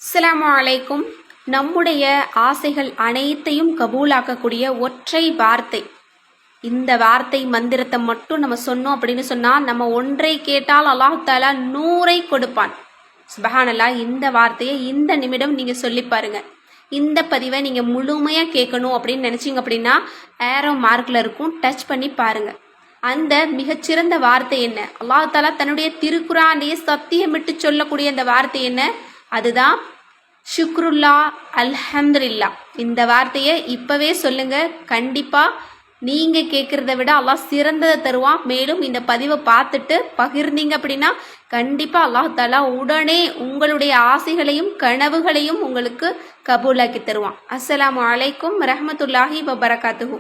அஸ்ஸலாமு அலைக்கும். நம்முடைய ஆசைகள் அனைத்தையும் கபூலாக்கக்கூடிய ஒற்றை வார்த்தை. இந்த வார்த்தை மந்திரத்தை மட்டும் நம்ம சொன்னோம் அப்படின்னு சொன்னால் நம்ம ஒன்றை கேட்டால் அல்லாஹ் தாலா 100 கொடுப்பான். சுபஹானல்லாஹ். இந்த வார்த்தையை இந்த நிமிடம் நீங்கள் சொல்லி பாருங்க. இந்த பதிவை நீங்கள் முழுமையாக கேட்கணும் அப்படின்னு நினச்சிங்க அப்படின்னா ஏரோ மார்க்கில் இருக்கும், டச் பண்ணி பாருங்க. அந்த மிகச்சிறந்த வார்த்தை என்ன? அல்லாஹ் தாலா தன்னுடைய திருக்குரானையே சத்தியமிட்டு சொல்லக்கூடிய அந்த வார்த்தை என்ன? அதுதான் ஷுக்ருல்லா, அல்ஹம்துலில்லா. இந்த வார்த்தையை இப்போவே சொல்லுங்க. கண்டிப்பாக நீங்கள் கேட்குறத விட அல்லாஹ் சிறந்ததை தருவான். மேலும் இந்த பதிவை பார்த்துட்டு பகிர்ந்தீங்க அப்படின்னா கண்டிப்பாக அல்லாஹ் தாலா உடனே உங்களுடைய ஆசைகளையும் கனவுகளையும் உங்களுக்கு கபூலாக்கி தருவான். அஸ்ஸலாமு அலைக்கும் ரஹ்மத்துல்லாஹி வபரகாத்துஹு.